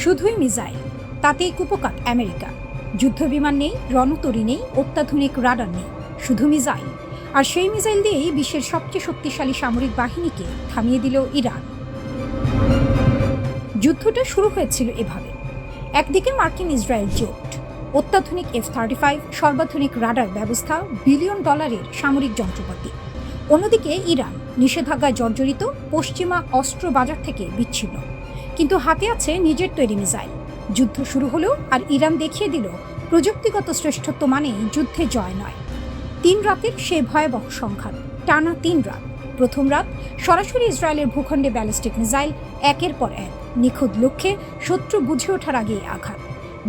শুধুই মিসাইল, তাতেই কুপোকাত আমেরিকা। যুদ্ধবিমান নেই, রণতরী নেই, অত্যাধুনিক রাডার নেই, শুধু মিসাইল। আর সেই মিসাইল দিয়েই বিশ্বের সবচেয়ে শক্তিশালী সামরিক বাহিনীকে থামিয়ে দিল ইরান। যুদ্ধটা শুরু হয়েছিল এভাবে। একদিকে মার্কিন ইসরায়েল জোট, অত্যাধুনিক F-35, সর্বাধুনিক রাডার ব্যবস্থা, বিলিয়ন ডলারের সামরিক যন্ত্রপাতি। অন্যদিকে ইরান, নিষেধাজ্ঞায় জর্জরিত, পশ্চিমা অস্ত্র বাজার থেকে বিচ্ছিন্ন, কিন্তু হাতে আছে নিজের তৈরি মিসাইল। যুদ্ধ শুরু হলো, আর ইরান দেখিয়ে দিল প্রযুক্তিগত শ্রেষ্ঠত্ব মানেই যুদ্ধে জয় নয়। 3 রাতের সে ভয়াবহ সংঘাত, টানা 3 রাত। প্রথম রাত সরাসরি ইসরায়েলের ভূখণ্ডে ব্যালিস্টিক মিসাইল, একের পর এক নিখুঁত লক্ষ্যে, শত্রু বুঝে ওঠার আগেই আঘাত।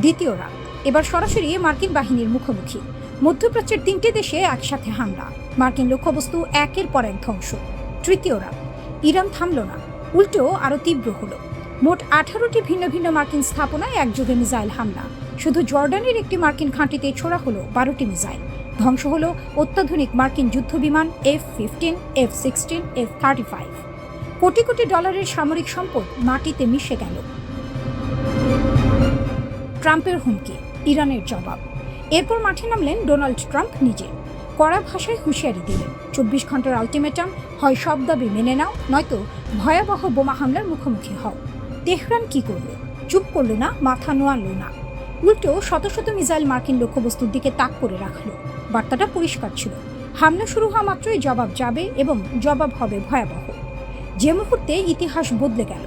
দ্বিতীয় রাত এবার সরাসরি মার্কিন বাহিনীর মুখোমুখি, মধ্যপ্রাচ্যের 3টে দেশে একসাথে হামলা, মার্কিন লক্ষ্যবস্তু একের পর এক ধ্বংস। তৃতীয় রাত ইরান থামল না, উল্টো আরও তীব্র হলো। মোট 18টি ভিন্ন ভিন্ন মার্কিন স্থাপনায় একযোগে মিসাইল হামলা। শুধু জর্ডানের একটি মার্কিন ঘাঁটিতে ছোড়া হলো 12টি মিসাইল। ধ্বংস হলো অত্যাধুনিক মার্কিন যুদ্ধবিমান F-15, F-16, F-35। Crore crore ডলারের সামরিক সম্পদ মাটিতে মিশে গেল। ট্রাম্পের হুমকি, ইরানের জবাব। এরপর মাঠে নামলেন ডোনাল্ড ট্রাম্প নিজে। কড়া ভাষায় হুঁশিয়ারি দিলেন, 24 ঘন্টার আলটিমেটাম, হয় সব দাবি মেনে নাও, নয়তো ভয়াবহ বোমা হামলার মুখোমুখি হও। তেহরান কি করল? চুপ করল না, মাথা নোয়াল না, উল্টো শত শত মিসাইল মার্কিন লক্ষ্যবস্তুর দিকে তাক করে রাখল। বার্তাটা পরিষ্কার ছিল, হামলা শুরু হওয়া মাত্রই জবাব যাবে, এবং জবাব হবে ভয়াবহ। যে মুহূর্তে ইতিহাস বদলে গেল।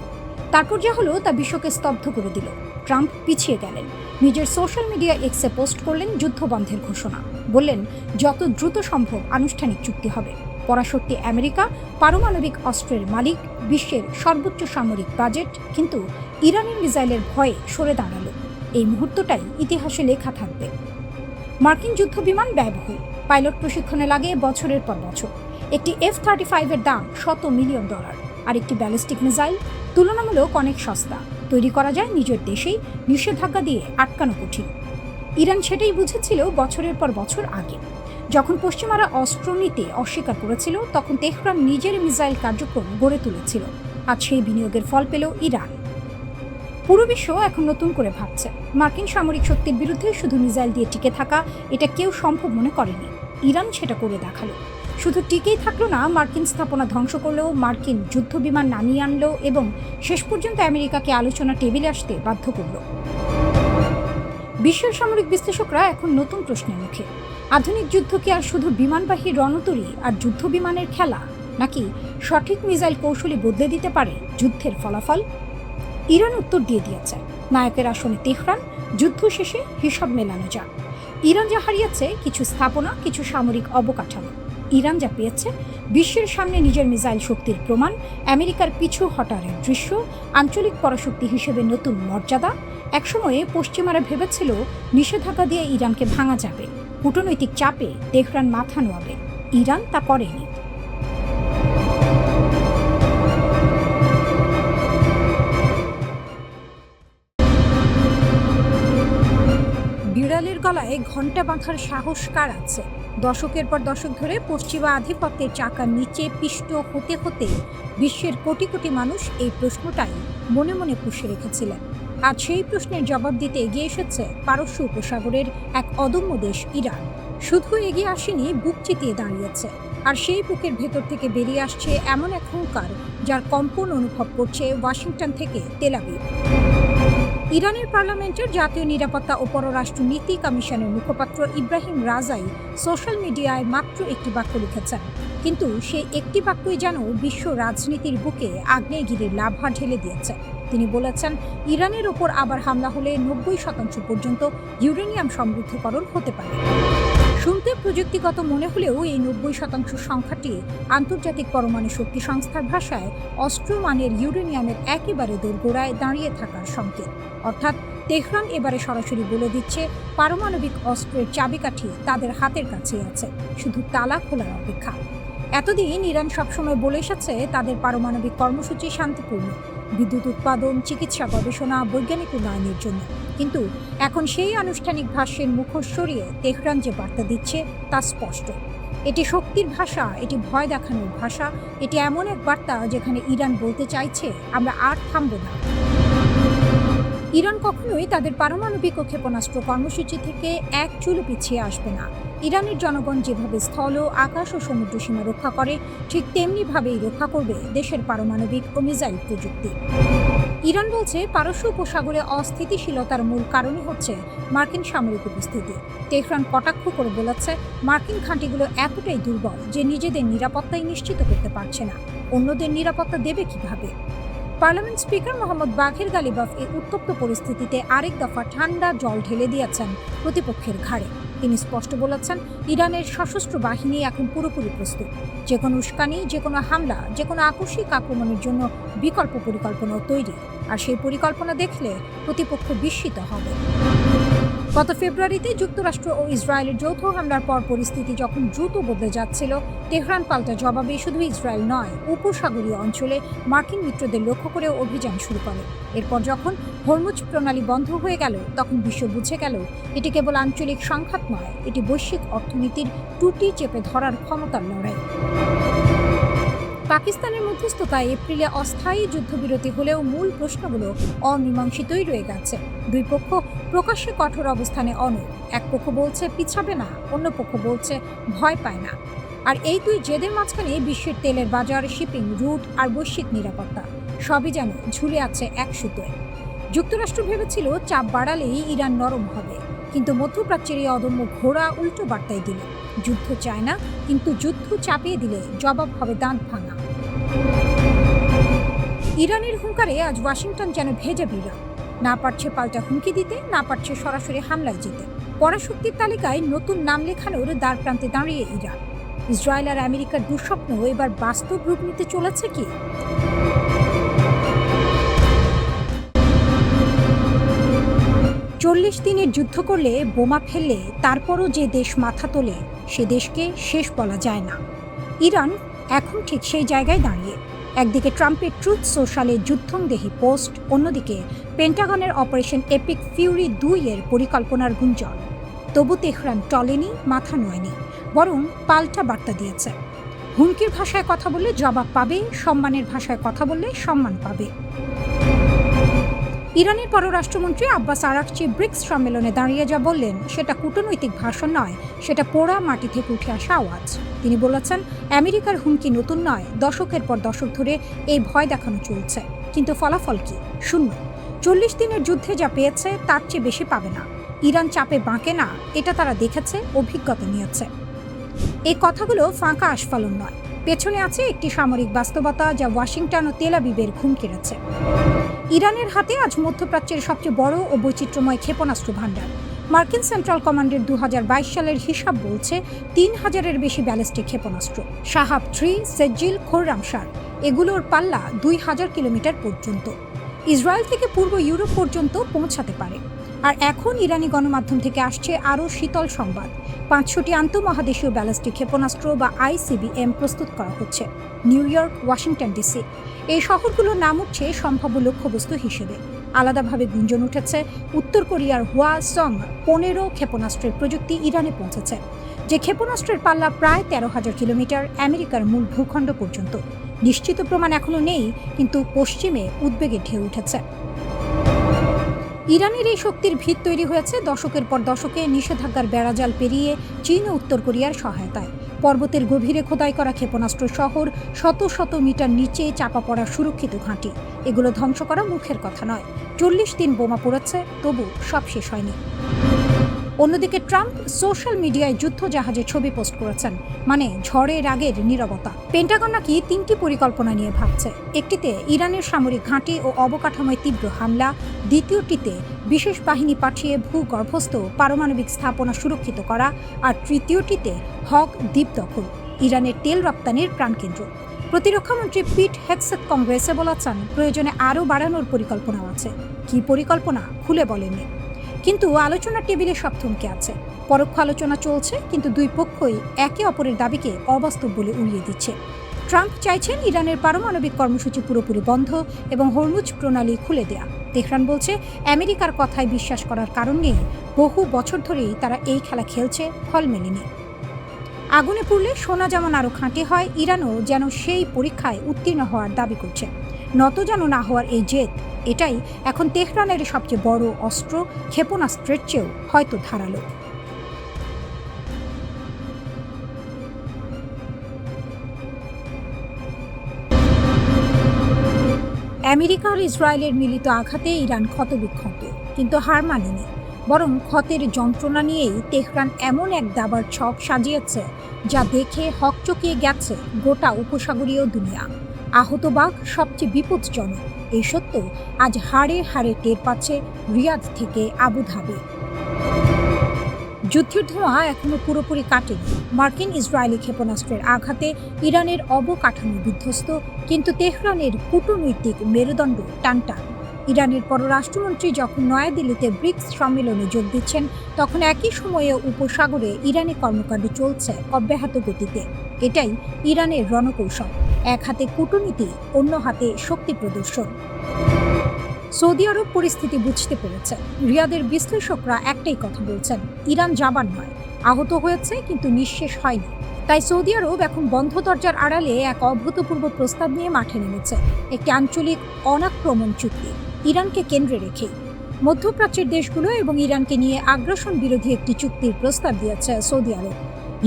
তারপর যা হলো তা বিশ্বকে স্তব্ধ করে দিল। ট্রাম্প পিছিয়ে গেলেন, নিজের সোশ্যাল মিডিয়া এক্সে পোস্ট করলেন যুদ্ধ বন্ধের ঘোষণা। বললেন যত দ্রুত সম্ভব আনুষ্ঠানিক চুক্তি হবে। পরাশক্তি আমেরিকা, পারমাণবিক অস্ত্রের মালিক, বিশ্বের সর্বোচ্চ সামরিক বাজেট, কিন্তু ইরানের মিসাইলের ভয়ে সরে দাঁড়ালো। এই মুহূর্তটাই ইতিহাসে লেখা থাকবে। মার্কিন যুদ্ধবিমান ব্যয়বহুল, পাইলট প্রশিক্ষণে লাগে বছরের পর বছর। একটি F-35 এর দাম $100 মিলিয়ন, আর একটি ব্যালিস্টিক মিসাইল তুলনামূলক অনেক সস্তা, তৈরি করা যায় নিজের দেশেই, নিষেধাজ্ঞা দিয়ে আটকানো কঠিন। ইরান সেটাই বুঝেছিল বছরের পর বছর আগে। যখন পশ্চিমারা অস্ত্র নিতে অস্বীকার করেছিল, তখন তেহরান নিজের মিসাইল কার্যক্রম গড়ে তুলেছিল। আজ সেই বিনিয়োগের ফল পেল ইরান। পুরো বিশ্ব এখন নতুন করে ভাবছে, মার্কিন সামরিক শক্তির বিরুদ্ধে শুধু মিসাইল দিয়ে টিকে থাকা, এটা কেউ সম্ভব মনে করেনি। ইরান সেটা করে দেখালো। শুধু টিকেই থাকলো না, মার্কিন স্থাপনা ধ্বংস করলেও, মার্কিন যুদ্ধবিমান নামিয়ে আনলো, এবং শেষ পর্যন্ত আমেরিকাকে আলোচনা টেবিলে আসতে বাধ্য করল। বিশ্বের সামরিক বিশ্লেষকরা এখন নতুন প্রশ্নের মুখে। আধুনিক যুদ্ধ কি আর শুধু বিমানবাহী রণতরী আর যুদ্ধবিমানের খেলা, নাকি সঠিক মিসাইল কৌশলী বদলে দিতে পারে যুদ্ধের ফলাফল? ইরান উত্তর দিয়ে দিয়েছে, নায়কের আসনে তেহরান, যুদ্ধ শেষে হিসাব মেলানো যাক। ইরান যা হারিয়েছে কিছু স্থাপনা, কিছু সামরিক অবকাঠামো। ইরান যা পেয়েছে বিশ্বের সামনে নিজের মিসাইল শক্তির প্রমাণ, আমেরিকার পিছু হটারের দৃশ্য, আঞ্চলিক পরাশক্তি হিসেবে নতুন মর্যাদা। একসময়ে পশ্চিমারা ভেবেছিল নিষেধাজ্ঞা দিয়ে ইরানকে ভাঙা যাবে, কূটনৈতিক চাপে তেহরান মাথা নোয়াবে। ইরান তা করেনি। বিড়ালের গলায় ঘণ্টা বাঁধার সাহস কার আছে? দশকের পর দশক ধরে পশ্চিমা আধিপত্যের চাকার নিচে পিষ্ট হতে হতে বিশ্বের কোটি কোটি মানুষ এই প্রশ্নটাই মনে মনে পুষে রেখেছিলেন। আজ সেই প্রশ্নের জবাব দিতে এগিয়ে এসেছে পারস্য উপসাগরের এক অদম্য দেশ ইরান। শুধু এগিয়ে আসেনি, বুক চিতিয়ে দাঁড়িয়েছে। আর সেই বুকের ভেতর থেকে বেরিয়ে আসছে এমন এক হুঙ্কার, যার কম্পন অনুভব করছে ওয়াশিংটন থেকে তেল আবিব। ইরানের পার্লামেন্টের জাতীয় নিরাপত্তা ও পররাষ্ট্র নীতি কমিশনের মুখপাত্র ইব্রাহিম রাজাই সোশ্যাল মিডিয়ায় মাত্র একটি বাক্য লিখেছেন, কিন্তু সেই একটি বাক্যই যেন বিশ্ব রাজনীতির বুকে আগ্নেয়গিরির লাভা ঢেলে দিয়েছে। তিনি বলেছেন, ইরানের ওপর আবার হামলা হলে 90% পর্যন্ত ইউরেনিয়াম সমৃদ্ধকরণ হতে পারে। শুনতে প্রযুক্তিগত মনে হলেও এই 90% সংখ্যাটি আন্তর্জাতিক পরমাণু শক্তি সংস্থার ভাষায় অস্ত্রমানের ইউরেনিয়ামের একেবারে দোরগোড়ায় দাঁড়িয়ে থাকার সংকেত। অর্থাৎ তেহরান এবারে সরাসরি বলে দিচ্ছে, পারমাণবিক অস্ত্রের চাবিকাঠি তাদের হাতের কাছেই আছে, শুধু তালা খোলার অপেক্ষা। এতদিন ইরান সবসময় বলে এসেছে তাদের পারমাণবিক কর্মসূচি শান্তিপূর্ণ, বিদ্যুৎ উৎপাদন, চিকিৎসা গবেষণা, বৈজ্ঞানিক উন্নয়নের জন্য। কিন্তু এখন সেই আনুষ্ঠানিক ভাষ্যের মুখোশ সরিয়ে তেহরান যে বার্তা দিচ্ছে তা স্পষ্ট। এটি শক্তির ভাষা, এটি ভয় দেখানোর ভাষা, এটি এমন এক বার্তা যেখানে ইরান বলতে চাইছে, আমরা আর থামব না। ইরান কখনোই তাদের পারমাণবিক ও ক্ষেপণাস্ত্র কর্মসূচি থেকে এক চুলো পিছিয়ে আসবে না। ইরানের জনগণ যেভাবে স্থল, আকাশ ও সমুদ্র সীমা রক্ষা করে, ঠিক তেমনিভাবেই রক্ষা করবে দেশের পারমাণবিক ও মিসাইল প্রযুক্তি। ইরান বলছে, পারস্য উপসাগরে অস্থিতিশীলতার মূল কারণই হচ্ছে মার্কিন সামরিক উপস্থিতি। তেহরান কটাক্ষ করে বলেছে, মার্কিন ঘাঁটিগুলো এতটাই দুর্বল যে নিজেদের নিরাপত্তাই নিশ্চিত করতে পারছে না, অন্যদের নিরাপত্তা দেবে কিভাবে? পার্লামেন্ট স্পিকার মোহাম্মদ বাঘের গালিবাফ এই উত্তপ্ত পরিস্থিতিতে আরেক দফা ঠান্ডা জল ঢেলে দিয়েছেন প্রতিপক্ষের ঘাড়ে। তিনি স্পষ্ট বলেছেন, ইরানের সশস্ত্র বাহিনী এখন পুরোপুরি প্রস্তুত। যে কোনো উস্কানি, যে কোনো হামলা, যে কোনো আকস্মিক আক্রমণের জন্য বিকল্প পরিকল্পনাও তৈরি। আর সেই পরিকল্পনা দেখলে প্রতিপক্ষ বিস্মিত হবে। গত ফেব্রুয়ারিতে যুক্তরাষ্ট্র ও ইসরায়েলের যৌথ হামলার পর পরিস্থিতি যখন দ্রুত বদলে যাচ্ছিল, তেহরান পাল্টা জবাবে শুধু ইসরায়েল নয়, উপসাগরীয় অঞ্চলে মার্কিন মিত্রদের লক্ষ্য করে অভিযান শুরু করে। এরপর যখন হরমুজ প্রণালী বন্ধ হয়ে গেল, তখন বিশ্ব বুঝে গেল এটি কেবল আঞ্চলিক সংঘাত নয়, এটি বৈশ্বিক অর্থনীতির টুটি চেপে ধরার ক্ষমতার লড়াই। পাকিস্তানের মধ্যস্থতায় এপ্রিলে অস্থায়ী যুদ্ধবিরতি হলেও মূল প্রশ্নগুলো অমীমাংসিতই রয়ে গেছে। দুই পক্ষ প্রকাশ্যে কঠোর অবস্থানে অনড়। এক পক্ষ বলছে পিছাবে না, অন্য পক্ষ বলছে ভয় পায় না। আর এই দুই জেদের মাঝখানে বিশ্বের তেলের বাজার, শিপিং রুট আর বৈশ্বিক নিরাপত্তা সবই যেন ঝুলে আছে এক সুতোয়। যুক্তরাষ্ট্র ভেবেছিল চাপ বাড়ালেই ইরান নরম হবে, কিন্তু মধ্যপ্রাচ্যের এই অদম্য ঘোড়া উল্টো বার্তায় দিল, যুদ্ধ চায় না, কিন্তু যুদ্ধ চাপিয়ে দিলে জবাব হবে দাঁত ভাঙা। ইরানের হুঙ্কারে আজ ওয়াশিংটন যেন ভেজা বিড়াল, না পারছে পাল্টা হুমকি দিতে, না পারছে সরাসরি হামলায় যেতে। পরাশক্তির তালিকায় নতুন নাম লেখানোর দ্বার প্রান্তে দাঁড়িয়ে ইরান। ইসরায়েল আর আমেরিকার দুঃস্বপ্ন এবার বাস্তব রূপ নিতে চলেছে কি? 40 দিনের যুদ্ধ করলে, বোমা ফেললে, তারপরও যে দেশ মাথা তোলে, সে দেশকে শেষ বলা যায় না। ইরান এখন ঠিক সেই জায়গায় দাঁড়িয়ে। একদিকে ট্রাম্পের ট্রুথ সোশ্যালে যুদ্ধংদেহী পোস্ট, অন্যদিকে পেন্টাগনের অপারেশন এপিক ফিউরি 2 এর পরিকল্পনার গুঞ্জন। তবু তেহরান টলেনি, মাথা নোয়নি, বরং পাল্টা বার্তা দিয়েছে। হুমকির ভাষায় কথা বললে জবাব পাবে, সম্মানের ভাষায় কথা বললে সম্মান পাবে। ইরানের পররাষ্ট্রমন্ত্রী আব্বাস আরাকচি ব্রিক্স সম্মেলনে দাঁড়িয়ে যা বললেন, সেটা কূটনৈতিক ভাষণ নয়, সেটা পোড়া মাটি থেকে উঠে আসা আওয়াজ। তিনি বলেছেন, আমেরিকার হুমকি নতুন নয়, দশকের পর দশক ধরে এই ভয় দেখানো চলছে, কিন্তু ফলাফল কি? শূন্য। 40 দিনের যুদ্ধে যা পেয়েছে তার চেয়ে বেশি পাবে না। ইরান চাপে বাঁকে না, এটা তারা দেখেছে, অভিজ্ঞতা নিয়েছে। এই কথাগুলো ফাঁকা আস্ফালন নয়, পেছনে আছে একটি সামরিক বাস্তবতা যা ওয়াশিংটন ও তেল আবিবের ঘুম কেড়েছে। ইরানের হাতে আজ মধ্যপ্রাচ্যের সবচেয়ে বড় ও বৈচিত্র্যময় ক্ষেপণাস্ত্র ভাণ্ডার। মার্কিন সেন্ট্রাল কমান্ডের 2022 সালের হিসাব বলছে 3000-এর বেশি ব্যালিস্টিক ক্ষেপণাস্ত্র। শাহাব 3, সেজ্জিল, খোররামশার, এগুলোর পাল্লা 2000 কিলোমিটার পর্যন্ত, ইসরায়েল থেকে পূর্ব ইউরোপ পর্যন্ত পৌঁছাতে পারে। আর এখন ইরানি গণমাধ্যম থেকে আসছে আরও শীতল সংবাদ। 500টি আন্তঃমহাদেশীয় ব্যালিস্টিক ক্ষেপণাস্ত্র বা ICBM প্রস্তুত করা হচ্ছে। নিউ ইয়র্ক, ওয়াশিংটন ডিসি, এই শহরগুলোর নাম উঠছে সম্ভাব্য লক্ষ্যবস্তু হিসেবে। আলাদাভাবে গুঞ্জন উঠেছে উত্তর কোরিয়ার হোয়াসং 15 ক্ষেপণাস্ত্রের প্রযুক্তি ইরানে পৌঁছেছে, যে ক্ষেপণাস্ত্রের পাল্লা প্রায় 13,000 কিলোমিটার, আমেরিকার মূল ভূখণ্ড পর্যন্ত। নিশ্চিত প্রমাণ এখনো নেই, কিন্তু পশ্চিমে উদ্বেগে ঢেউ উঠেছে। ইরানের এই শক্তির ভিত তৈরি হয়েছে দশকের পর দশকে নিষেধাজ্ঞার বেড়াজাল পেরিয়ে চীন ও উত্তর কোরিয়ার সহায়তায়। পর্বতের গভীরে খোদাই করা ক্ষেপণাস্ত্র শহর, শত শত মিটার নিচে চাপা পড়া সুরক্ষিত ঘাঁটি, এগুলো ধ্বংস করা মুখের কথা নয়। 40 দিন বোমা পড়েছে, তবু সব শেষ হয়নি। অন্যদিকে ট্রাম্প সোশ্যাল মিডিয়ায় যুদ্ধ জাহাজের ছবি পোস্ট করেছেন, মানে ঝড়ের আগের নীরবতা। পেন্টাগন নাকি 3টি পরিকল্পনা নিয়ে ভাবছে। একটিতে ইরানের সামরিক ঘাঁটি ও অবকাঠামোয় তীব্র হামলা, দ্বিতীয়টিতে বিশেষ বাহিনী পাঠিয়ে ভূগর্ভস্থ পারমাণবিক স্থাপনা সুরক্ষিত করা, আর তৃতীয়টিতে হক দ্বীপ দখল, ইরানের তেল রপ্তানির প্রাণকেন্দ্র। প্রতিরক্ষামন্ত্রী পিট হেগসেথ কংগ্রেসে বলেছেন, প্রয়োজনে আরও বাড়ানোর পরিকল্পনাও আছে। কি পরিকল্পনা খুলে বলেননি, কিন্তু আলোচনার টেবিলে সব থমকে আছে। পরোক্ষ আলোচনা চলছে, কিন্তু দুই পক্ষই একে অপরের দাবিকে অবাস্তব বলে উড়িয়ে দিচ্ছে। ট্রাম্প চাইছেন ইরানের পারমাণবিক কর্মসূচি পুরোপুরি বন্ধ এবং হরমুজ প্রণালী খুলে দেয়া। তেহরান বলছে, আমেরিকার কথায় বিশ্বাস করার কারণ নেই, বহু বছর ধরেই তারা এই খেলা খেলছে, ফল মেলেনি। আগুনে পুড়লে সোনা যেমন আরও খাঁটি হয়, ইরানও যেন সেই পরীক্ষায় উত্তীর্ণ হওয়ার দাবি করছে। নতজানু না হওয়ার এই জেদ, এটাই এখন তেহরানের সবচেয়ে বড় অস্ত্র, ক্ষেপণাস্ত্রের চেয়েও হয়তো ধারালো। আমেরিকা আর ইসরায়েলের মিলিত আঘাতে ইরান ক্ষতবিক্ষত, কিন্তু হার মানেনি। বরং ক্ষতের যন্ত্রণা নিয়েই তেহরান এমন এক দাবার ছক সাজিয়েছে যা দেখে হকচকিয়ে গেছে গোটা উপসাগরীয় দুনিয়া। আহত বাঘ সবচেয়ে বিপজ্জনক, এই সত্য আজ হাড়ে হাড়ে টের পাচ্ছে রিয়াদ থেকে আবুধাবি। যুদ্ধের ধোঁয়া এখনো পুরোপুরি কাটেনি। মার্কিন ইসরায়েলি ক্ষেপণাস্ত্রের আঘাতে ইরানের অবকাঠামো বিধ্বস্ত, কিন্তু তেহরানের কূটনৈতিক মেরুদণ্ড টানটান। ইরানের পররাষ্ট্রমন্ত্রী যখন নয়াদিল্লিতে ব্রিক্স সম্মেলনে যোগ দিচ্ছেন, তখন একই সময়ে উপসাগরে ইরানি কর্মকাণ্ড চলছে অব্যাহত গতিতে। এটাই ইরানের রণকৌশল, এক হাতে কূটনীতি, অন্য হাতে শক্তি প্রদর্শন। সৌদি আরব পরিস্থিতি বুঝতে পেরেছে। রিয়াদের বিশ্লেষকরা একটাই কথা বলছেন, ইরান জাবান নয়, আহত হয়েছে কিন্তু নিঃশেষ হয়নি। তাই সৌদি আরব এখন বন্ধ দরজার আড়ালে এক অভূতপূর্ব প্রস্তাব নিয়ে মাঠে নেমেছে, একটি আঞ্চলিক অনাক্রমণ চুক্তি, ইরানকে কেন্দ্রে রেখেই। মধ্যপ্রাচ্যের দেশগুলো এবং ইরানকে নিয়ে আগ্রাসন বিরোধী একটি চুক্তির প্রস্তাব দিয়েছে সৌদি আরব।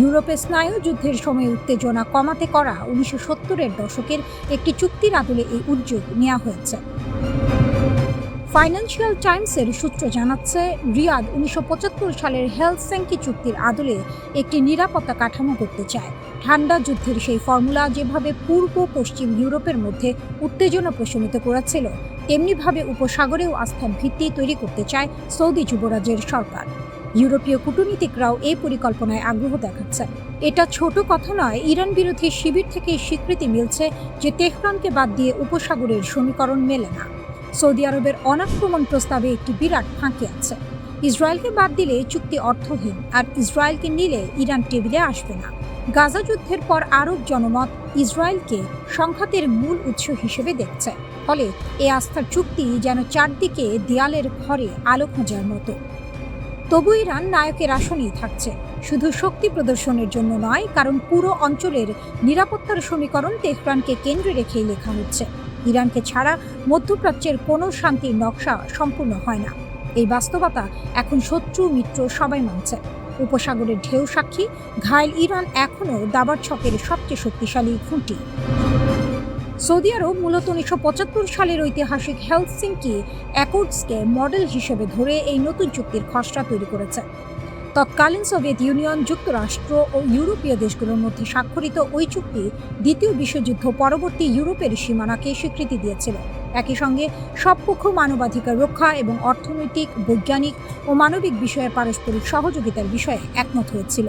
ইউরোপে স্নায়ু যুদ্ধের সময় উত্তেজনা কমাতে করা 1970-এর দশকের একটি চুক্তির আদলে এই উদ্যোগ নেওয়া হয়েছে। ফাইন্যান্সিয়াল টাইমসের সূত্র জানাচ্ছে, রিয়াদ 1975 সালের হেলসিঙ্কি চুক্তির আদলে একটি নিরাপত্তা কাঠামো করতে চায়। ঠান্ডা যুদ্ধের সেই ফর্মুলা যেভাবে পূর্ব পশ্চিম ইউরোপের মধ্যে উত্তেজনা প্রশমিত করেছিল, তেমনিভাবে উপসাগরেও আস্থার ভিত্তি তৈরি করতে চায় সৌদি যুবরাজের সরকার। ইউরোপীয় কূটনীতিকরাও এই পরিকল্পনায় আগ্রহ দেখাচ্ছেন। এটা ছোট কথা নয়, ইরান বিরোধী শিবির থেকে স্বীকৃতি মিলছে যে তেহরানকে বাদ দিয়ে উপসাগরের সমীকরণ মেলে না। সৌদি আরবের অনাক্রমণ প্রস্তাবে একটি বিরাট ফাঁকি আছে। ইসরায়েলকে বাদ দিলে চুক্তি অর্থহীন, আর ইসরায়েলকে নিলে ইরান টেবিলে আসবে না। গাজা যুদ্ধের পর আরব জনমত ইসরায়েলকে সংঘাতের মূল উৎস হিসেবে দেখছে। ফলে এই আস্থার চুক্তি যেন চারদিকে দেয়ালের ঘরে আলো খোঁজার মতো। তবু ইরান নায়কের আসনেই থাকছে, শুধু শক্তি প্রদর্শনের জন্য নয়, কারণ পুরো অঞ্চলের নিরাপত্তার সমীকরণ তেহরানকে কেন্দ্রে রেখেই লেখা হচ্ছে। ইরানকে ছাড়া মধ্যপ্রাচ্যের কোনো শান্তির নকশা সম্পূর্ণ হয় না। এই বাস্তবতা এখন শত্রু মিত্র সবাই মানছে। উপসাগরের ঢেউ সাক্ষী, ঘায়েল ইরান এখনও দাবার ছকের সবচেয়ে শক্তিশালী খুঁটি। সৌদি আরব মূলত 1975 সালের ঐতিহাসিক হেলসিঙ্কি অ্যাকর্ডসকে মডেল হিসেবে ধরে এই নতুন চুক্তির খসড়া তৈরি করেছে। তৎকালীন সোভিয়েত ইউনিয়ন, যুক্তরাষ্ট্র ও ইউরোপীয় দেশগুলোর মধ্যে স্বাক্ষরিত ওই চুক্তি দ্বিতীয় বিশ্বযুদ্ধ পরবর্তী ইউরোপের সীমানাকে স্বীকৃতি দিয়েছিল। একই সঙ্গে সব পক্ষ মানবাধিকার রক্ষা এবং অর্থনৈতিক, বৈজ্ঞানিক ও মানবিক বিষয়ে পারস্পরিক সহযোগিতার বিষয়ে একমত হয়েছিল।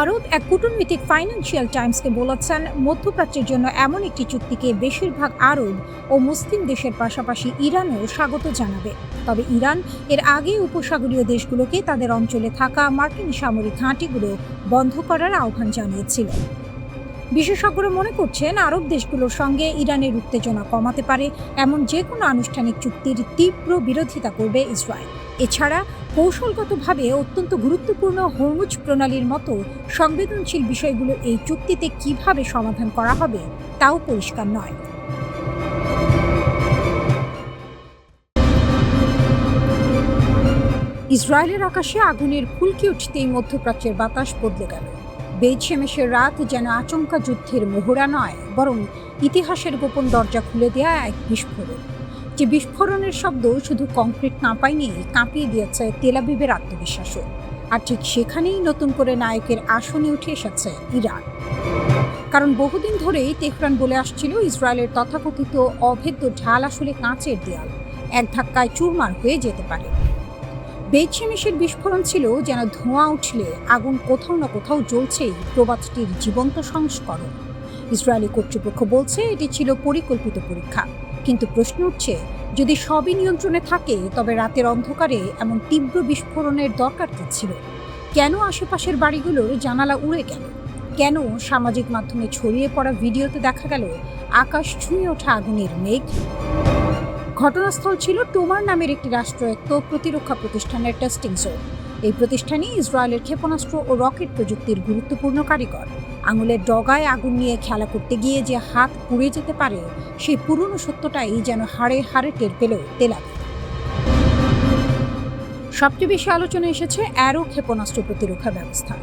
আরব এক কূটনৈতিক ফাইন্যান্সিয়াল টাইমসকে বলেছেন, মধ্যপ্রাচ্যের জন্য এমন একটি চুক্তিকে বেশিরভাগ আরব ও মুসলিম দেশের পাশাপাশি ইরানও স্বাগত জানাবে। তবে ইরান এর আগে উপসাগরীয় দেশগুলোকে তাদের অঞ্চলে থাকা মার্কিন সামরিক ঘাঁটিগুলো বন্ধ করার আহ্বান জানিয়েছিল। বিশেষজ্ঞরা মনে করছেন, আরব দেশগুলোর সঙ্গে ইরানের উত্তেজনা কমাতে পারে এমন যে কোনো আনুষ্ঠানিক চুক্তির তীব্র বিরোধিতা করবে ইসরায়েল। এছাড়া কৌশলগতভাবে অত্যন্ত গুরুত্বপূর্ণ হরমুজ প্রণালীর মতো সংবেদনশীল বিষয়গুলো এই চুক্তিতে কিভাবে সমাধান করা হবে তাও পরিষ্কার নয়। ইসরায়েলের আকাশে আগুনের ফুলকি উঠতেই মধ্যপ্রাচ্যের বাতাস বদলে গেল। বেইত-শেমেশের রাত যেন আচমকা যুদ্ধের মোহরা নয়, বরং ইতিহাসের গোপন দরজা খুলে দেয়া এক বিস্ফোরণ। যে বিস্ফোরণের শব্দ শুধু কংক্রিট কাঁপায়নি, কাঁপিয়ে দিয়েছে তেল আবিবের আত্মবিশ্বাসও। আর ঠিক সেখানেই নতুন করে নায়কের আসনে উঠে এসেছে ইরান। কারণ বহুদিন ধরেই তেহরান বলে আসছিল, ইসরায়েলের তথাকথিত অভেদ্য ঢাল আসলে কাঁচের দেয়াল, এক ধাক্কায় চুরমার হয়ে যেতে পারে। বেইত-শেমেশের বিস্ফোরণ ছিল যেন ধোঁয়া উঠলে আগুন কোথাও না কোথাও জ্বলছেই প্রবাদটির জীবন্ত সংস্করণ। ইসরায়েলি কর্তৃপক্ষ বলছে এটি ছিল পরিকল্পিত পরীক্ষা। কিন্তু প্রশ্ন উঠছে, যদি সবই নিয়ন্ত্রণে থাকে, তবে রাতের অন্ধকারে এমন তীব্র বিস্ফোরণের দরকার কি ছিল? কেন আশেপাশের বাড়িগুলোর জানালা উড়ে গেল? কেন সামাজিক মাধ্যমে ছড়িয়ে পড়া ভিডিওতে দেখা গেল আকাশ ছুঁয়ে ওঠা আগুনের মেঘ? ঘটনাস্থল ছিল টোমার নামের একটি রাষ্ট্রায়ত্ত প্রতিরক্ষা প্রতিষ্ঠানের টেস্টিং জোন। এই প্রতিষ্ঠানই ইসরায়েলের ক্ষেপণাস্ত্র ও রকেট প্রযুক্তির গুরুত্বপূর্ণ কারিগর। আঙুলের ডগায় আগুন নিয়ে খেলা করতে গিয়ে যে হাত পুড়ে যেতে পারে, সেই পুরনো সত্যটাই যেন হাড়ে হাড়ে টের পেল তেল আবিব। সবচেয়ে বেশি আলোচনা এসেছে অ্যারো ক্ষেপণাস্ত্র প্রতিরক্ষা ব্যবস্থা।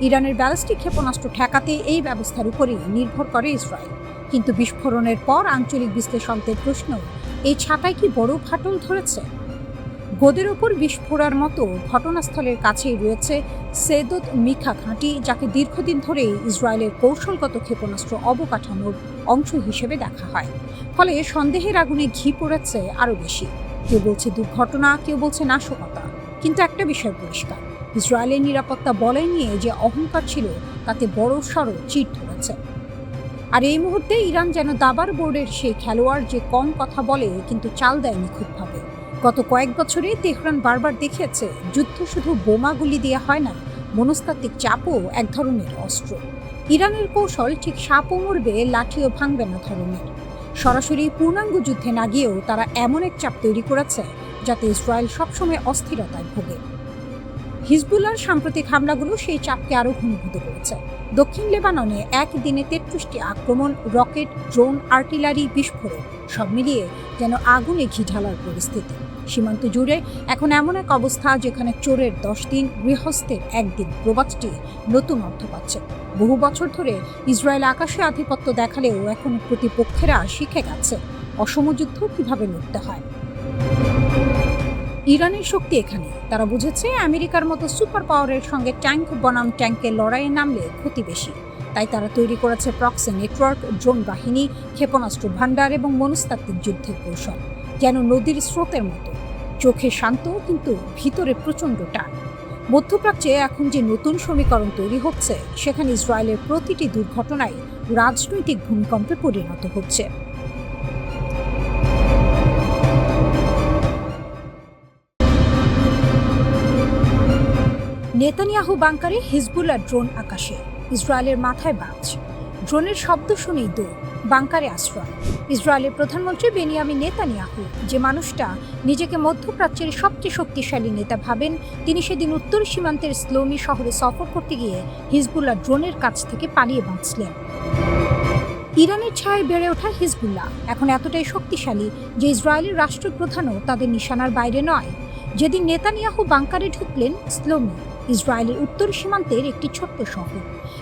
ইরানের ব্যালিস্টিক ক্ষেপণাস্ত্র ঠেকাতে এই ব্যবস্থার উপরেই নির্ভর করে ইসরায়েল। কিন্তু বিস্ফোরণের পর আঞ্চলিক বিশ্লেষকদের প্রশ্ন, এই ছাতায় কি বড় ফাটল ধরেছে? গোদের ওপর বিস্ফোরার মতো ঘটনাস্থলের কাছেই রয়েছে সেদত মিখা ঘাঁটি, যাকে দীর্ঘদিন ধরেই ইসরায়েলের কৌশলগত ক্ষেপণাস্ত্র অবকাঠামোর অংশ হিসেবে দেখা হয়। ফলে সন্দেহের আগুনে ঘি পড়েছে আরও বেশি। কেউ বলছে দুর্ঘটনা, কেউ বলছে নাশকতা। কিন্তু একটা বিষয় পরিষ্কার, ইসরায়েলের নিরাপত্তা বলয় নিয়ে যে অহংকার ছিল, তাতে বড়সড় চিট ধরেছে। আর এই মুহূর্তে ইরান যেন দাবার বোর্ডের সেই খেলোয়াড়, যে কম কথা বলে কিন্তু চাল দেয় নিখুঁতভাবে। গত কয়েক বছরে তেহরান বারবার দেখিয়েছে, যুদ্ধ শুধু বোমাগুলি দিয়ে হয় না, মনস্তাত্ত্বিক চাপও এক ধরনের অস্ত্র। ইরানের কৌশল ঠিক সাপও মরবে, লাঠিও ভাঙবে না ধরনের। সরাসরি পূর্ণাঙ্গ যুদ্ধে না গিয়েও তারা এমন এক চাপ তৈরি করেছে, যাতে ইসরায়েল সবসময় অস্থিরতায় ভোগে। হিজবুল্লাহর সাম্প্রতিক হামলাগুলো সেই চাপকে আরও ঘনীভূত করেছে। দক্ষিণ লেবাননে একদিনে 33টি আক্রমণ, রকেট, ড্রোন, আর্টিলারি, বিস্ফোরণ, সব মিলিয়ে যেন আগুনে ঘি ঢালার পরিস্থিতি। সীমান্ত জুড়ে এখন এমন এক অবস্থা, যেখানে চোরের 10 দিন, গৃহস্থের 1 দিন প্রবাদটি নতুন অর্থ পাচ্ছে। বহু বছর ধরে ইসরায়েল আকাশে আধিপত্য দেখালেও এখন প্রতিপক্ষেরা শিখে গেছে অসম যুদ্ধ কিভাবে লড়তে হয়। ইরানের শক্তি এখানে। তারা বুঝেছে আমেরিকার মতো সুপার পাওয়ারের সঙ্গে ট্যাঙ্ক বনাম ট্যাঙ্কের লড়াইয়ে নামলে ক্ষতি বেশি। তাই তারা তৈরি করেছে প্রক্সি নেটওয়ার্ক, ড্রোন বাহিনী, ক্ষেপণাস্ত্র ভাণ্ডার এবং মনস্তাত্ত্বিক যুদ্ধের কৌশল, যেন নদীর স্রোতের মতো। চোখে শান্ত, কিন্তু ভিতরে প্রচণ্ড টান। মধ্যপ্রাচ্যে এখন যে নতুন সমীকরণ তৈরি হচ্ছে, সেখানে ইসরায়েলের প্রতিটি দুর্ঘটনাই রাজনৈতিক ভূমিকম্পে পরিণত হচ্ছে। নেতানিয়াহু বাংকারে, হিজবুল্লাহ ড্রোন আকাশে, ইসরায়েলের মাথায় বাজ। ড্রোনের শব্দ শুনেই দৌড়, বাংকারে আশ্রয়। ইসরায়েলের প্রধানমন্ত্রী বেনিয়ামিন নেতানিয়াহু, যে মানুষটা নিজেকে মধ্যপ্রাচ্যের সবচেয়ে শক্তিশালী নেতা ভাবেন, তিনি সেদিন উত্তর সীমান্তের স্লোমি শহরে সফর করতে গিয়ে হিজবুল্লাহ ড্রোনের কাছ থেকে পালিয়ে বাঁচলেন। ইরানের ছায়ায় বেড়ে ওঠা হিজবুল্লাহ এখন এতটাই শক্তিশালী যে ইসরায়েলের রাষ্ট্রপ্রধানও তাদের নিশানার বাইরে নয়। যেদিন নেতানিয়াহু বাংকারে ঢুকলেন, স্লোমি ইসরায়েলের উত্তর সীমান্তের একটি ছোট্ট শহর,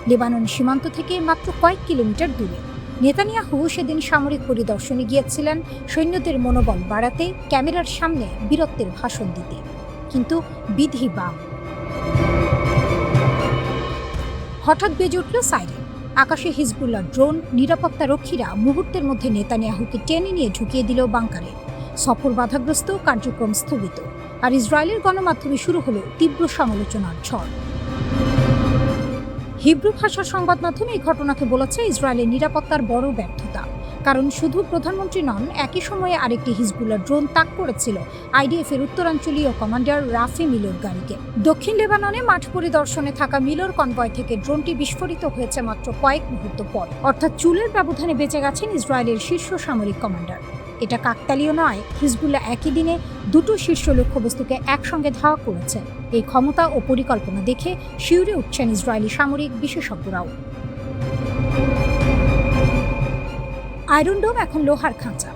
লেবানন সীমান্ত থেকে মাত্র কয়েক কিলোমিটার দূরে। নেতানিয়াহু সেদিন সামরিক পরিদর্শনে গিয়েছিলেন সৈন্যদের মনোবল বাড়াতে, ক্যামেরার সামনে বীরত্বের ভাষণ দিতে। কিন্তু বিধি বাম। হঠাৎ বেজে উঠল সাইরেন। আকাশে হিজবুল্লাহ ড্রোন, নিরাপত্তা রক্ষীরা মুহূর্তের মধ্যে নেতানিয়াহুকে টেনে নিয়ে ঢুকিয়ে দিল বাংকারে। সফর বাধাগ্রস্ত, কার্যক্রম স্থগিত। আর ইসরায়েলের গণমাধ্যমে শুরু হলো তীব্র সমালোচনার ঝড়। হিব্রু ভাষার সংবাদ মাধ্যমে এই ঘটনাকে বলেছে ইসরায়েলের নিরাপত্তার বড় ব্যর্থতা। কারণ শুধু প্রধানমন্ত্রী নন, একই সময়ে আরেকটি হিজবুল্লাহ ড্রোন তাক করেছিল আইডিএফ এর উত্তরাঞ্চলীয় কমান্ডার রাফি মিলোর গাড়িকে। দক্ষিণ লেবাননে মাঠ পরিদর্শনে থাকা মিলোর কনভয় থেকে ড্রোনটি বিস্ফোরিত হয়েছে মাত্র কয়েক মুহূর্ত পর। অর্থাৎ চুলের ব্যবধানে বেঁচে গেছেন ইসরায়েলের শীর্ষ সামরিক কমান্ডার। এটা কাকতালীয় নয়, হিজবুল্লাহ একই দিনে দুটো শীর্ষ লক্ষ্যবস্তুকে একসঙ্গে ধাওয়া করেছে। এই ক্ষমতা ও পরিকল্পনা দেখে শিউরে উঠছেন ইসরায়েলি সামরিক বিশেষজ্ঞরাও। আয়রন ডোম এখন লোহার খাঁচা।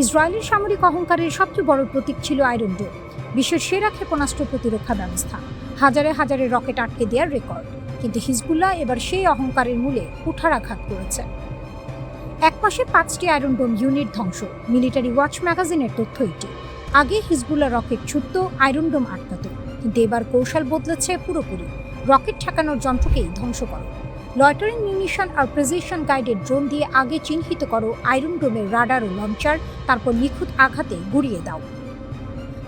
ইসরায়েলের সামরিক অহংকারের সবচেয়ে বড় প্রতীক ছিল আয়রন ডোম, বিশ্বের সেরা ক্ষেপণাস্ত্র প্রতিরক্ষা ব্যবস্থা, হাজারে হাজারে রকেট আটকে দেওয়ার রেকর্ড। কিন্তু হিজবুল্লাহ এবার সেই অহংকারের মূলে কুঠারাঘাত করেছে। এক মাসে 5টি আয়রন ডোম ইউনিট ধ্বংস, মিলিটারি ওয়াচ ম্যাগাজিনের তথ্য এটি। আগে হিজবুল্লাহ রকেট ছুটত, আয়রন ডোম আটকাত, কিন্তু এবার কৌশল বদলেছে পুরোপুরি। রকেট ঠেকানোর যন্ত্রকেই ধ্বংস করো। লয়টারিং মিউনিশন আর প্রেসিশন গাইডেড ড্রোন দিয়ে আগে চিহ্নিত করো আয়রন ডোমের রাডার ও লঞ্চার, তারপর নিখুঁত আঘাতে গুড়িয়ে দাও।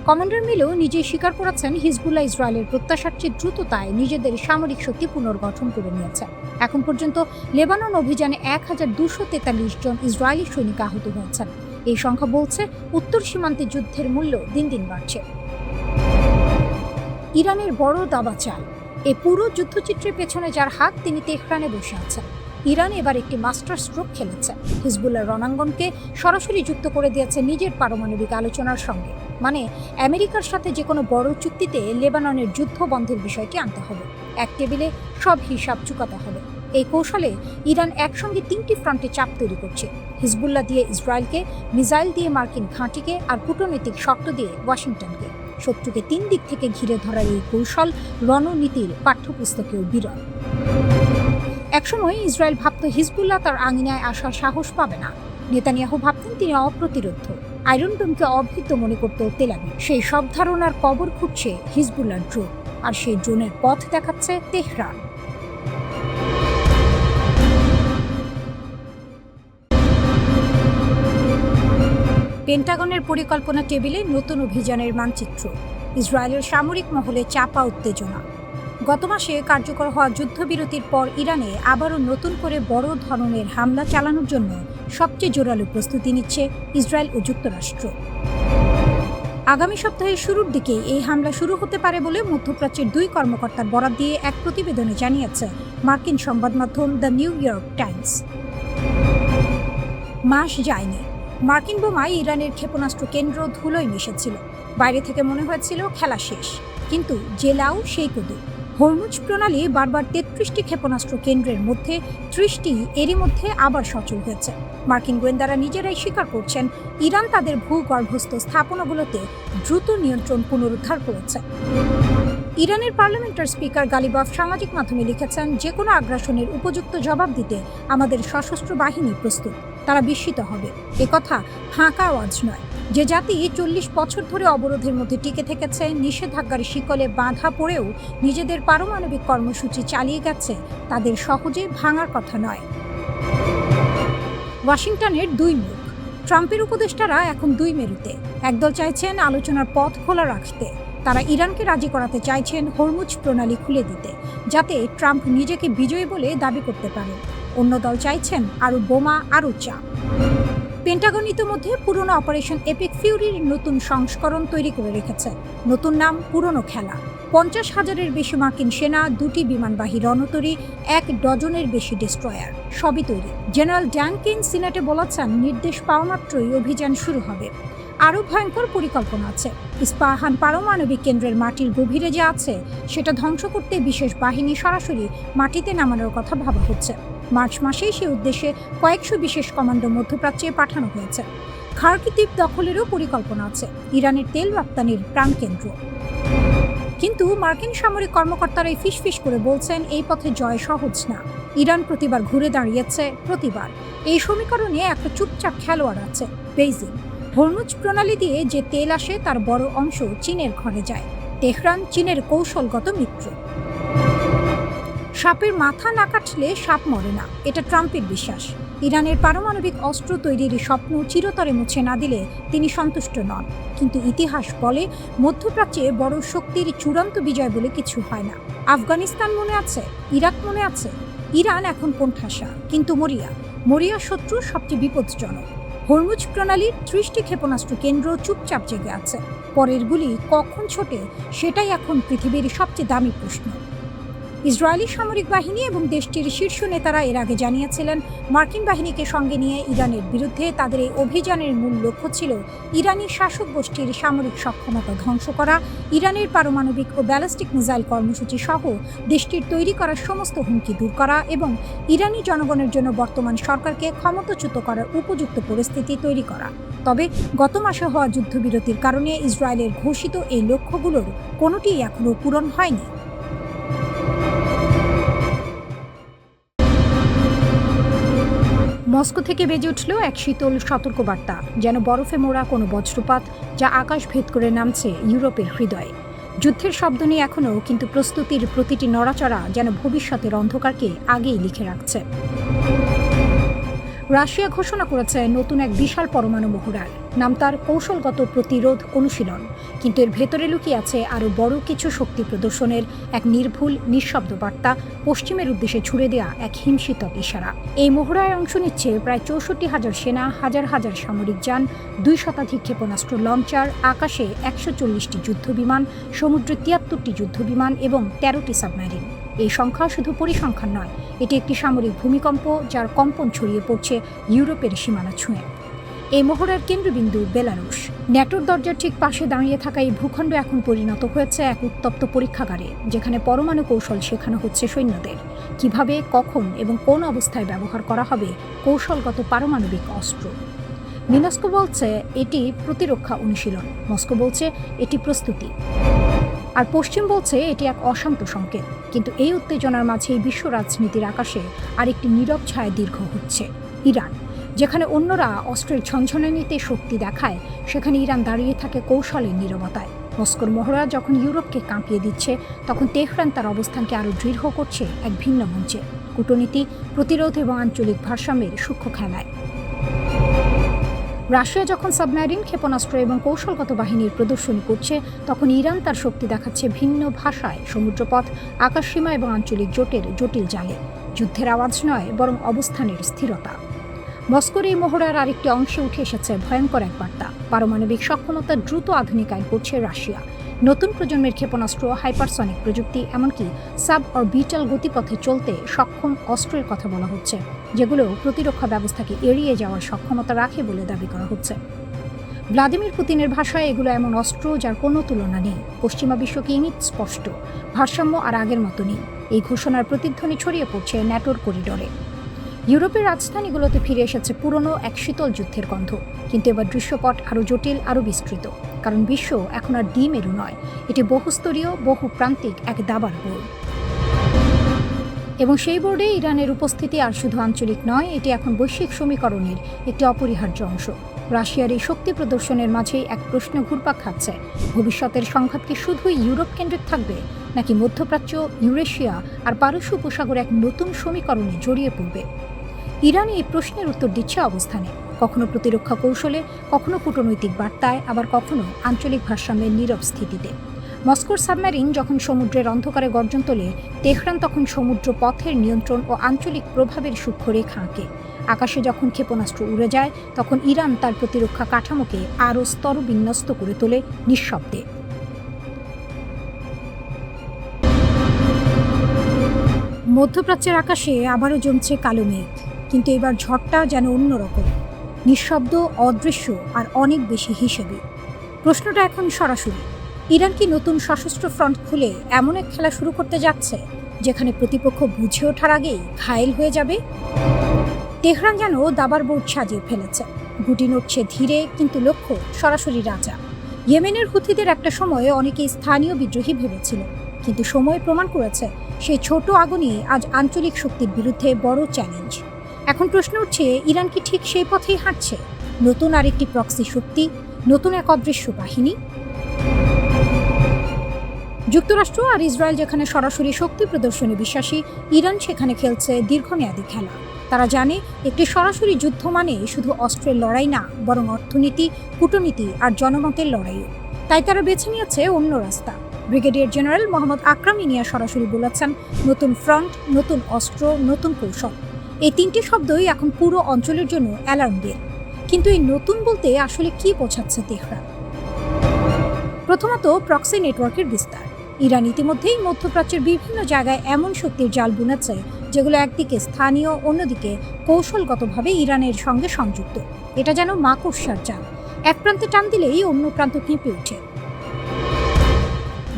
কমান্ডার মিলও নিজেই স্বীকার করেছেন, হিজবুল্লাহ ইসরায়েলের প্রত্যাশার চেয়ে দ্রুততায় নিজেদের সামরিক শক্তি পুনর্গঠন করে নিয়েছে। এখন পর্যন্ত লেবানন অভিযানে 1243 জন ইসরায়েলি সৈনিক আহত হয়েছেন। এই সংখ্যা বলছে উত্তর সীমান্তে যুদ্ধের মূল্য দিন দিন বাড়ছে। ইরানের বড় দাবা চাল। এই পুরো যুদ্ধচিত্রের পেছনে যার হাত, তিনি তেহরানে বসে আছেন। ইরান এবার একটি মাস্টার স্ট্রোক খেলেছে, হিজবুল্লাহ রণাঙ্গনকে সরাসরি যুক্ত করে দিয়েছে নিজের পারমাণবিক আলোচনার সঙ্গে। মানে আমেরিকার সাথে যে কোনো বড় চুক্তিতে লেবাননের যুদ্ধ বন্ধের বিষয়টি আনতে হবে, এক টেবিলে সব হিসাব চুকাতে হবে। এই কৌশলে ইরান একসঙ্গে 3টি ফ্রন্টে চাপ তৈরি করছে। হিজবুল্লাহ দিয়ে ইসরায়েলকে, মিসাইল দিয়ে মার্কিন ঘাঁটিকে, আর কূটনৈতিক শর্ত দিয়ে ওয়াশিংটনকে। শত্রুকে 3 দিক থেকে ঘিরে ধরার এই কৌশল রণনীতির পাঠ্যপুস্তকেও বিরল। একসময় ইসরায়েল ভাবত হিজবুল্লাহ তার আঙিনায় আসার সাহস পাবে না। নেতানিয়াহু ভাবতেন তিনি অপ্রতিরোধ্য। আয়রন ডোমকে অভৃত মনে করত তেল আবিব। সেই সব ধারণার কবর খুঁড়ছে হিজবুল্লাহর ড্রোন, আর সেই ড্রোনের পথ দেখাচ্ছে তেহরান। পেন্টাগনের পরিকল্পনা টেবিলে নতুন অভিযানের মানচিত্র। ইসরায়েলের সামরিক মহলে চাপা উত্তেজনা। গত মাসে কার্যকর হওয়া যুদ্ধবিরতির পর ইরানে আবারও নতুন করে বড় ধরনের হামলা চালানোর জন্য সবচেয়ে জোরালো প্রস্তুতি নিচ্ছে ইসরায়েল ও যুক্তরাষ্ট্র। আগামী সপ্তাহের শুরুর দিকে এই হামলা শুরু হতে পারে বলে মধ্যপ্রাচ্যের 2 কর্মকর্তার বরাত দিয়ে এক প্রতিবেদনে জানিয়েছে মার্কিন সংবাদ মাধ্যম দ্য নিউ ইয়র্ক টাইমস। মাস যায়নি, মার্কিন বোমায় ইরানের ক্ষেপণাস্ত্র কেন্দ্র ধুলোয় মিশেছিল। বাইরে থেকে মনে হয়েছিল খেলা শেষ, কিন্তু যে লাউ সেই কুদু। হরমুজ প্রণালী বারবার 33টি ক্ষেপণাস্ত্র কেন্দ্রের মধ্যে 30টি এরই মধ্যে আবার সচল হয়েছে। মার্কিন গোয়েন্দারা নিজেরাই স্বীকার করছেন ইরান তাদের ভূগর্ভস্থ স্থাপনাগুলোতে দ্রুত নিয়ন্ত্রণ পুনরুদ্ধার করেছে। ইরানের পার্লামেন্টের স্পিকার গালিবাফ সামাজিক মাধ্যমে লিখেছেন, যে কোনো আগ্রাসনের উপযুক্ত জবাব দিতে আমাদের সশস্ত্র বাহিনী প্রস্তুত। তারা বিস্মিত হবে। একথা ফাঁকা আওয়াজ নয়। যে জাতি 40 বছর ধরে অবরোধের মধ্যে টিকে থেকেছে, নিষেধাজ্ঞার শিকলে বাঁধা পড়েও নিজেদের পারমাণবিক কর্মসূচি চালিয়ে গেছে, তাদের সহজে ভাঙার কথা নয়। ওয়াশিংটনের 2 মুখ। ট্রাম্পের উপদেষ্টারা এখন 2 মেরুতে। একদল চাইছেন আলোচনার পথ খোলা রাখতে। তারা ইরানকে রাজি করাতে চাইছেন হরমুজ প্রণালী খুলে দিতে, যাতে ট্রাম্প নিজেকে বিজয়ী বলে দাবি করতে পারেন। অন্য দল চাইছেন আরও বোমা, আরও চাপ। পেন্টাগন ইতিমধ্যে পুরনো অপারেশন এপিক ফিউরির নতুন সংস্করণ তৈরি করে রেখেছে। নতুন নাম, পুরনো খেলা। 50,000-এর বেশি মার্কিন সেনা, 2টি বিমানবাহী রণতরী, 1 ডজনের বেশি ডেস্ট্রয়ার, সবই তৈরি। জেনারেল ড্যানকিন সিনেটে বলেছেন, নির্দেশ পাওয়া মাত্রই অভিযান শুরু হবে। আরও ভয়ঙ্কর পরিকল্পনা আছে। ইস্পাহান পারমাণবিক কেন্দ্রের মাটির গভীরে যে আছে, সেটা ধ্বংস করতে বিশেষ বাহিনী সরাসরি মাটিতে নামানোর কথা ভাবা হচ্ছে। মার্চ মাসেই সে উদ্দেশ্যে কয়েকশো বিশেষ কমান্ডো মধ্যপ্রাচ্যে পাঠানো হয়েছে। খার্কিভ দ্বীপ দখলেরও পরিকল্পনা আছে, ইরানের তেল রপ্তানির প্রাণকেন্দ্র। কিন্তু মার্কিন সামরিক কর্মকর্তারা ফিসফিস করে বলছেন, এই পথে জয় সহজ না। ইরান প্রতিবার ঘুরে দাঁড়িয়েছে, প্রতিবার। এই সমীকরণে একটা চুপচাপ খেলোয়াড় আছে, বেইজিং। হরমুজ প্রণালী দিয়ে যে তেল আসে তার বড় অংশ চীনের ঘরে যায়। তেহরান চীনের কৌশলগত মিত্র। সাপের মাথা না কাটলে সাপ মরে না, এটা ট্রাম্পের বিশ্বাস। ইরানের পারমাণবিক অস্ত্র তৈরির স্বপ্ন চিরতরে মুছে না দিলে তিনি সন্তুষ্ট নন। কিন্তু ইতিহাস বলে, মধ্যপ্রাচ্যে বড় শক্তির চূড়ান্ত বিজয় বলে কিছু হয় না। আফগানিস্তান মনে আছে, ইরাক মনে আছে। ইরান এখন কোণঠাসা, কিন্তু মরিয়া শত্রু সবচেয়ে বিপজ্জনক। হরমুজ প্রণালীর 30টি ক্ষেপণাস্ত্র কেন্দ্র চুপচাপ জেগে আছে। পরের গুলি কখন ছোটে, সেটাই এখন পৃথিবীর সবচেয়ে দামি প্রশ্ন। ইসরায়েলি সামরিক বাহিনী এবং দেশটির শীর্ষ নেতারা এর আগে জানিয়েছিলেন, মার্কিন বাহিনীকে সঙ্গে নিয়ে ইরানের বিরুদ্ধে তাদের এই অভিযানের মূল লক্ষ্য ছিল ইরানি শাসক গোষ্ঠীর সামরিক সক্ষমতা ধ্বংস করা, ইরানের পারমাণবিক ও ব্যালিস্টিক মিসাইল কর্মসূচি সহ দেশটির তৈরি করা সমস্ত হুমকি দূর করা এবং ইরানি জনগণের জন্য বর্তমান সরকারকে ক্ষমতাচ্যুত করার উপযুক্ত পরিস্থিতি তৈরি করা। তবে গত মাসে হওয়া যুদ্ধবিরতির কারণে ইসরায়েলের ঘোষিত এই লক্ষ্যগুলোর কোনোটিই এখনও পূরণ হয়নি। মস্কো থেকে বেজে উঠল এক শীতল সতর্কবার্তা, যেন বরফে মোড়া কোনো বজ্রপাত যা আকাশ ভেদ করে নামছে ইউরোপের হৃদয়ে। যুদ্ধের শব্দ নেই এখনও, কিন্তু প্রস্তুতির প্রতিটি নড়াচড়া যেন ভবিষ্যতের অন্ধকারকে আগেই লিখে রাখছে। রাশিয়া ঘোষণা করেছে নতুন এক বিশাল পরমাণু মহড়ার নাম তার কৌশলগত প্রতিরোধ অনুশীলন, কিন্তু এর ভেতরে লুকিয়ে আছে আরও বড় কিছু শক্তি প্রদর্শনের এক নির্ভুল নিঃশব্দ বার্তা, পশ্চিমের উদ্দেশ্যে ছুড়ে দেয়া এক হিমশীতল ইশারা। এই মহড়ায় অংশ নিচ্ছে প্রায় 64,000 সেনা, হাজার হাজার সামরিক যান, 2 শতাধিক ক্ষেপণাস্ত্র লঞ্চার, আকাশে 140টি যুদ্ধবিমান, সমুদ্রে 73টি যুদ্ধবিমান এবং 13টি সাবমেরিন। এই সংখ্যা শুধু পরিসংখ্যান নয়, এটি একটি সামরিক ভূমিকম্প যার কম্পন ছড়িয়ে পড়ছে ইউরোপের সীমানা ছুঁয়ে। এই মহড়ার কেন্দ্রবিন্দু বেলারুশ। ন্যাটোর দরজার ঠিক পাশে দাঁড়িয়ে থাকা এই ভূখণ্ড এখন পরিণত হয়েছে এক উত্তপ্ত পরীক্ষাগারে, যেখানে পরমাণু কৌশল শেখানো হচ্ছে সৈন্যদের। কিভাবে, কখন এবং কোন অবস্থায় ব্যবহার করা হবে কৌশলগত পারমাণবিক অস্ত্র। মিনস্কো বলছে এটি প্রতিরক্ষা অনুশীলন, মস্কো বলছে এটি প্রস্তুতি, আর পশ্চিম বলছে এটি এক অশান্ত সংকেত। কিন্তু এই উত্তেজনার মাঝেই বিশ্ব রাজনীতির আকাশে আরেকটি নীরব ছায়া দীর্ঘ হচ্ছে। ইরান, যেখানে অন্যরা অস্ত্রের ঝনঝনানিতে শক্তি দেখায়, সেখানে ইরান দাঁড়িয়ে থাকে কৌশলের নীরবতায়। মস্কোর মহড়া যখন ইউরোপকে কাঁপিয়ে দিচ্ছে, তখন তেহরান তার অবস্থানকে আরও দৃঢ় করছে এক ভিন্ন মঞ্চে, কূটনীতি, প্রতিরোধ এবং আঞ্চলিক ভারসাম্যের সূক্ষ্ম খেলায়। রাশিয়া যখন সাবমেরিন, ক্ষেপণাস্ত্র এবং কৌশলগত বাহিনীর প্রদর্শনী করছে, তখন ইরান তার শক্তি দেখাচ্ছে ভিন্ন ভাষায়, সমুদ্রপথ, আকাশসীমা এবং আঞ্চলিক জোটের জটিল জালে। যুদ্ধের আওয়াজ নয়, বরং অবস্থানের স্থিরতা। মস্কোর এই মহড়ার আরেকটি অংশে উঠে এসেছে ভয়ঙ্কর এক বার্তা। পারমাণবিক সক্ষমতা দ্রুত আধুনিকায়ন করছে রাশিয়া। নতুন প্রজন্মের ক্ষেপণাস্ত্র, হাইপারসনিক প্রযুক্তি, এমনকি সাব অরবিটাল গতিপথে চলতে সক্ষম অস্ত্রের কথা বলা হচ্ছে, যেগুলো প্রতিরক্ষা ব্যবস্থাকে এড়িয়ে যাওয়ার সক্ষমতা রাখে বলে দাবি করা হচ্ছে। ভ্লাদিমির পুতিনের ভাষায় এগুলো এমন অস্ত্র যার কোনো তুলনা নেই। পশ্চিমা বিশ্বকে ইঙ্গিত স্পষ্ট, ভারসাম্য আর আগের মতো নেই। এই ঘোষণার প্রতিধ্বনি ছড়িয়ে পড়ছে ন্যাটোর করিডোরে। ইউরোপের রাজধানীগুলোতে ফিরে এসেছে পুরনো এক শীতল যুদ্ধের গন্ধ, কিন্তু এবার দৃশ্যপট আরও জটিল, আরও বিস্তৃত। কারণ বিশ্ব এখন আর দ্বিমেরু নয়, এটি বহুস্তরীয়, বহুপ্রান্তিক এক দাবার বোর্ড। এবং সেই বোর্ডে ইরানের উপস্থিতি আর শুধু আঞ্চলিক নয়, এটি এখন বৈশ্বিক সমীকরণের একটি অপরিহার্য অংশ। রাশিয়ার এই শক্তি প্রদর্শনের মাঝেই এক প্রশ্ন ঘুরপাক খাচ্ছে: ভবিষ্যতের সংঘাত কি শুধুই ইউরোপ কেন্দ্রিক থাকবে, নাকি মধ্যপ্রাচ্য, ইউরেশিয়া আর পারস্য উপসাগর এক নতুন সমীকরণে জড়িয়ে পড়বে? ইরান এই প্রশ্নের উত্তর দিচ্ছে অবস্থানে, কখনো প্রতিরক্ষা কৌশলে, কখনো কূটনৈতিক বার্তায়, আবার কখনো আঞ্চলিক ভারসাম্যের নীরব স্থিতিতে। মস্কোর সাবমেরিন যখন সমুদ্রের অন্ধকারে গর্জন তোলে, তেহরান তখন সমুদ্র পথের নিয়ন্ত্রণ ও আঞ্চলিক প্রভাবের সূক্ষ্ম রেখা আঁকে। আকাশে যখন ক্ষেপণাস্ত্র উড়ে যায়, তখন ইরান তার প্রতিরক্ষা কাঠামোকে আরও স্তরবিন্যস্ত করে তোলে নিঃশব্দে। মধ্যপ্রাচ্যের আকাশে আবারও জমছে কালো মেঘ, কিন্তু এবার ঝড়টা যেন অন্যরকম, নিঃশব্দ, অদৃশ্য আর অনেক বেশি হিসেবে। প্রশ্নটা এখন সরাসরি: ইরান কি নতুন সশস্ত্র ফ্রন্ট খুলে এমন এক খেলা শুরু করতে যাচ্ছে, যেখানে প্রতিপক্ষ বুঝে ওঠার আগেই ঘায়েল হয়ে যাবে? তেহরান যেন দাবার বোর্ড সাজিয়ে ফেলেছে, গুটি নড়ছে ধীরে, কিন্তু লক্ষ্য সরাসরি রাজা। ইয়েমেনের হুথিদের একটা সময়ে অনেকেই স্থানীয় বিদ্রোহী ভেবেছিল, কিন্তু সময় প্রমাণ করেছে সেই ছোট আগুনই আজ আঞ্চলিক শক্তির বিরুদ্ধে বড় চ্যালেঞ্জ। এখন প্রশ্ন উঠছে, ইরান কি ঠিক সেই পথেই হাঁটছে? নতুন আরেকটি প্রক্সি শক্তি, নতুন এক অদৃশ্য বাহিনী? যুক্তরাষ্ট্র আর ইসরায়েল যেখানে সরাসরি শক্তি প্রদর্শনে বিশ্বাসী, ইরান সেখানে খেলছে দীর্ঘমেয়াদী খেলা। তারা জানে একটি সরাসরি যুদ্ধ মানে শুধু অস্ত্রের লড়াই না, বরং অর্থনীতি, কূটনীতি আর জনমতের লড়াইও। তাই তারা বেছে নিয়েছে অন্য রাস্তা। ব্রিগেডিয়ার জেনারেল মোহাম্মদ আকরাম ইনিয়া সরাসরি বলেছেন, নতুন ফ্রন্ট, নতুন অস্ত্র, নতুন কৌশল। এই তিনটি শব্দই এখন পুরো অঞ্চলের জন্য অ্যালার্ম বেল। কিন্তু এই নতুন বলতে আসলে কি বোঝাচ্ছে তেহরান? প্রথমত, প্রক্সি নেটওয়ার্কের বিস্তার। ইরান ইতিমধ্যেই মধ্যপ্রাচ্যের বিভিন্ন জায়গায় এমন শক্তির জাল বুনেছে, যেগুলো একদিকে স্থানীয়, অন্যদিকে কৌশলগতভাবে ইরানের সঙ্গে সংযুক্ত। এটা যেন মাকড়সার জাল, এক প্রান্তে টান দিলেই অন্য প্রান্ত কেঁপে ওঠে।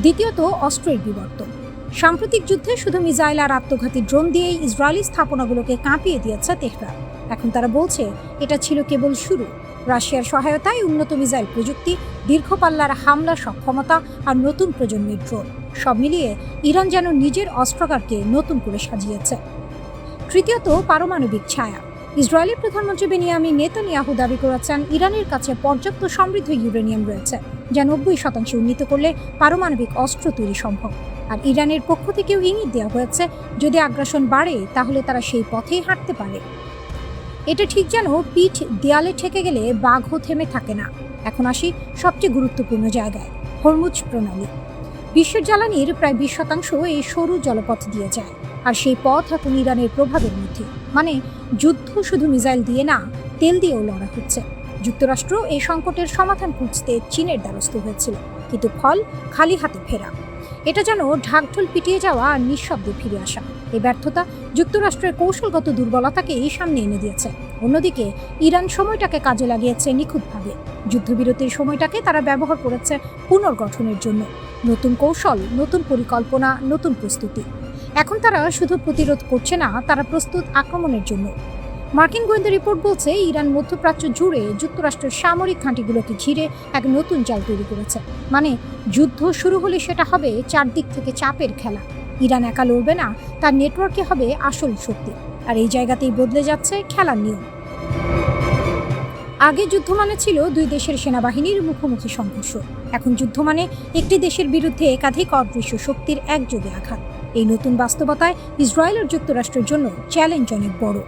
দ্বিতীয়ত, অস্ত্রের বিবর্তন। সাম্প্রতিক যুদ্ধে শুধু মিসাইল আর আত্মঘাতী ড্রোন দিয়েই ইসরায়েলি স্থাপনাগুলোকে কাঁপিয়ে দিয়েছে তেহরান। এখন তারা বলছে এটা ছিল কেবল শুরু। রাশিয়ার সহায়তায় উন্নত মিসাইল প্রযুক্তি, দীর্ঘপাল্লার হামলা সক্ষমতা আর নতুন প্রজন্মের ড্রোন, সব মিলিয়ে ইরান যেন নিজের অস্ত্রাগারকে নতুন করে সাজিয়েছে। তৃতীয়ত, পারমাণবিক ছায়া। ইসরায়েলের প্রধানমন্ত্রী বেনিয়ামিন নেতানিয়াহু দাবি করেছেন, ইরানের কাছে পর্যাপ্ত সমৃদ্ধ ইউরেনিয়াম রয়েছে, যা 90% উন্নীত করলে পারমাণবিক অস্ত্র তৈরি সম্ভব। আর ইরানের পক্ষ থেকেও ইঙ্গিত দেওয়া হয়েছে, যদি আগ্রাসন বাড়ে তাহলে তারা সেই পথেই হাঁটতে পারে। এটা ঠিক যেন পিঠ দেয়ালে ঠেকে গেলে বাঘও থেমে থাকে না। এখন আসি সবচেয়ে গুরুত্বপূর্ণ জায়গায়, হরমুজ প্রণালী। বিশ্বের জ্বালানির প্রায় 20% এই সরু জলপথ দিয়ে যায়, আর সেই পথ এখন ইরানের প্রভাবের মধ্যে। মানে যুদ্ধ শুধু মিসাইল দিয়ে না, তেল দিয়েও লড়া হচ্ছে। যুক্তরাষ্ট্র এই সংকটের সমাধান খুঁজতে চীনের দ্বারস্থ হয়েছিল, কিন্তু ফল খালি হাতে ফেরা। এটা যেন ঢাকঢোল পিটিয়ে যাওয়া আর নিঃশব্দে ফিরে আসা। এই ব্যর্থতা যুক্তরাষ্ট্রের কৌশলগত দুর্বলতাকে এই সামনে এনে দিয়েছে। অন্যদিকে ইরান সময়টাকে কাজে লাগিয়েছে নিখুঁতভাবে। যুদ্ধবিরতির সময়টাকে তারা ব্যবহার করেছে পুনর্গঠনের জন্য। নতুন কৌশল, নতুন পরিকল্পনা, নতুন প্রস্তুতি। এখন তারা শুধু প্রতিরোধ করছে না, তারা প্রস্তুত আক্রমণের জন্য। মার্কিন গোয়েন্দা রিপোর্ট বলছে ইরান মধ্যপ্রাচ্য জুড়ে যুক্তরাষ্ট্রের সামরিক ঘাঁটিগুলোকে ঘিরে এক নতুন জাল তৈরি করেছে। মানে যুদ্ধ শুরু হলে সেটা হবে চারদিক থেকে চাপের খেলা। ইরান একা লড়বে না, তার নেটওয়ার্কে হবে আসল শক্তি। আর এই জায়গাতেই বদলে যাচ্ছে খেলার নিয়ম। আগে যুদ্ধ মানে ছিল দুই দেশের সেনাবাহিনীর মুখোমুখি সংঘর্ষ। এখন যুদ্ধ মানে একটি দেশের বিরুদ্ধে একাধিক অদৃশ্য শক্তির একযোগে আঘাত। এই নতুন বাস্তবতায় ইসরায়েল ও যুক্তরাষ্ট্রের জন্য চ্যালেঞ্জ অনেক বড়।